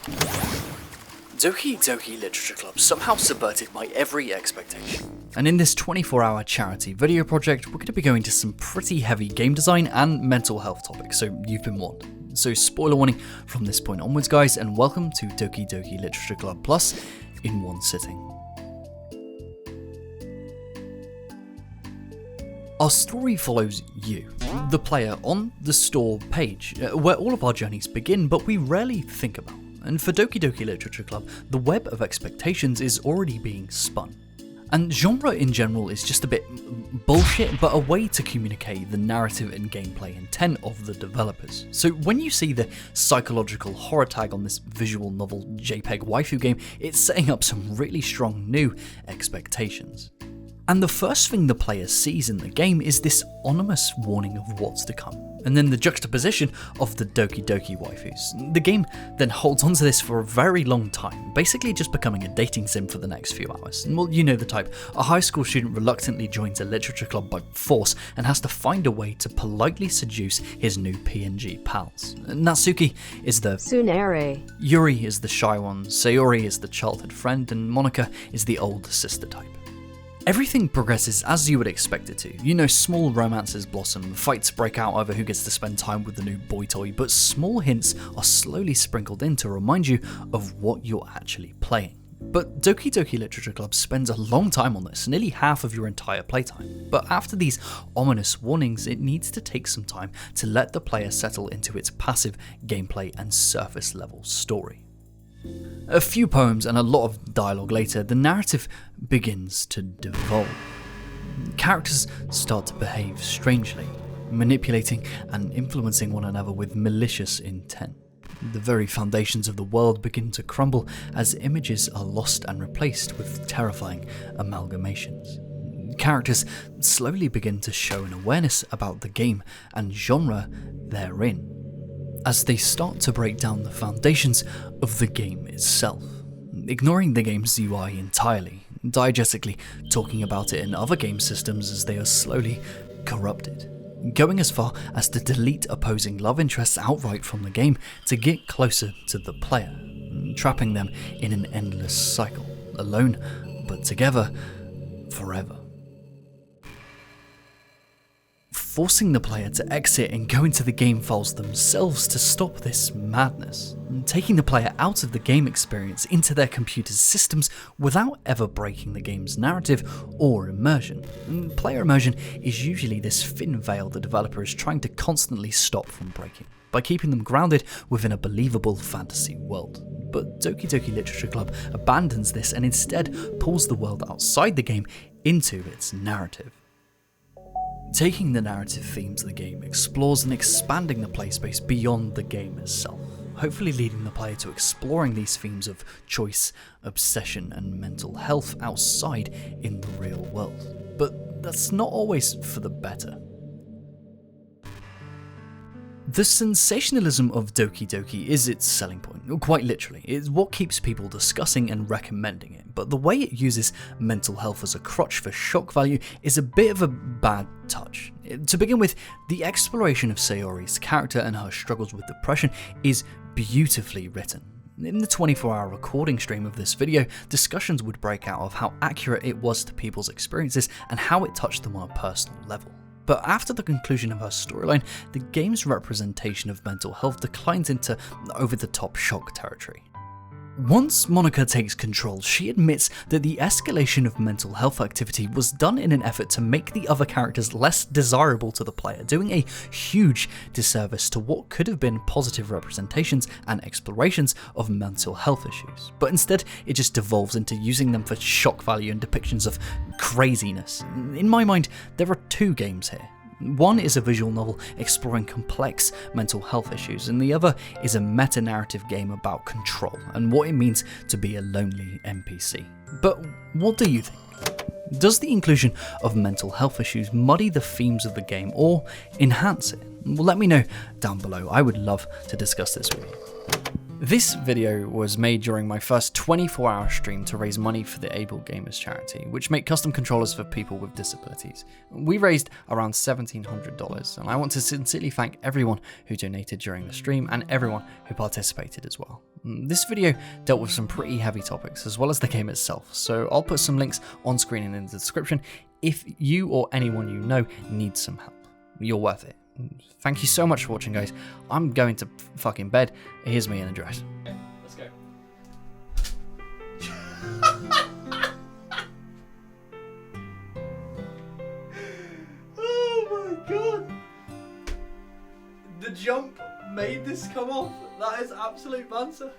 Doki Doki Literature Club somehow subverted my every expectation. And in this 24-hour charity video project, we're going to be going to some pretty heavy game design and mental health topics, so you've been warned. So spoiler warning from this point onwards, guys, and welcome to Doki Doki Literature Club Plus in one sitting. Our story follows you, the player, on the store page, where all of our journeys begin, but we rarely think about. And for Doki Doki Literature Club, the web of expectations is already being spun. And genre in general is just a bit bullshit, but a way to communicate the narrative and gameplay intent of the developers. So when you see the psychological horror tag on this visual novel JPEG waifu game, it's setting up some really strong new expectations. And the first thing the player sees in the game is this ominous warning of what's to come, and then the juxtaposition of the Doki Doki waifus. The game then holds onto this for a very long time, basically just becoming a dating sim for the next few hours. And well, you know the type. A high school student reluctantly joins a literature club by force and has to find a way to politely seduce his new PNG pals. Natsuki is the Tsunere, Yuri is the shy one, Sayori is the childhood friend, and Monika is the older sister type. Everything progresses as you would expect it to. You know, small romances blossom, fights break out over who gets to spend time with the new boy toy, but small hints are slowly sprinkled in to remind you of what you're actually playing. But Doki Doki Literature Club spends a long time on this, nearly half of your entire playtime. But after these ominous warnings, it needs to take some time to let the player settle into its passive gameplay and surface level story. A few poems and a lot of dialogue later, the narrative begins to devolve. Characters start to behave strangely, manipulating and influencing one another with malicious intent. The very foundations of the world begin to crumble as images are lost and replaced with terrifying amalgamations. Characters slowly begin to show an awareness about the game and genre they're in, as they start to break down the foundations of the game itself, ignoring the game's UI entirely, diegetically talking about it in other game systems as they are slowly corrupted, going as far as to delete opposing love interests outright from the game to get closer to the player, trapping them in an endless cycle, alone but together forever. Forcing the player to exit and go into the game files themselves to stop this madness, and taking the player out of the game experience into their computer's systems without ever breaking the game's narrative or immersion. And player immersion is usually this thin veil the developer is trying to constantly stop from breaking, by keeping them grounded within a believable fantasy world. But Doki Doki Literature Club abandons this and instead pulls the world outside the game into its narrative. Taking the narrative themes of the game explores and expanding the play space beyond the game itself, hopefully leading the player to exploring these themes of choice, obsession, and mental health outside in the real world. But that's not always for the better. The sensationalism of Doki Doki is its selling point, quite literally. It's what keeps people discussing and recommending it, but the way it uses mental health as a crutch for shock value is a bit of a bad touch. To begin with, the exploration of Sayori's character and her struggles with depression is beautifully written. In the 24-hour recording stream of this video, discussions would break out of how accurate it was to people's experiences and how it touched them on a personal level. But after the conclusion of her storyline, the game's representation of mental health declines into over-the-top shock territory. Once Monika takes control, she admits that the escalation of mental health activity was done in an effort to make the other characters less desirable to the player, doing a huge disservice to what could have been positive representations and explorations of mental health issues. But instead, it just devolves into using them for shock value and depictions of craziness. In my mind, there are two games here. One is a visual novel exploring complex mental health issues, and the other is a meta-narrative game about control and what it means to be a lonely NPC. But what do you think? Does the inclusion of mental health issues muddy the themes of the game or enhance it? Well, let me know down below. I would love to discuss this with you. This video was made during my first 24-hour stream to raise money for the Able Gamers charity, which make custom controllers for people with disabilities. We raised around $1,700, and I want to sincerely thank everyone who donated during the stream and everyone who participated as well. This video dealt with some pretty heavy topics, as well as the game itself, so I'll put some links on screen and in the description if you or anyone you know needs some help. You're worth it. Thank you so much for watching, guys. I'm going to fucking bed. Here's me in a dress. Okay, let's go. Oh my god! The jump made this come off. That is absolute banter.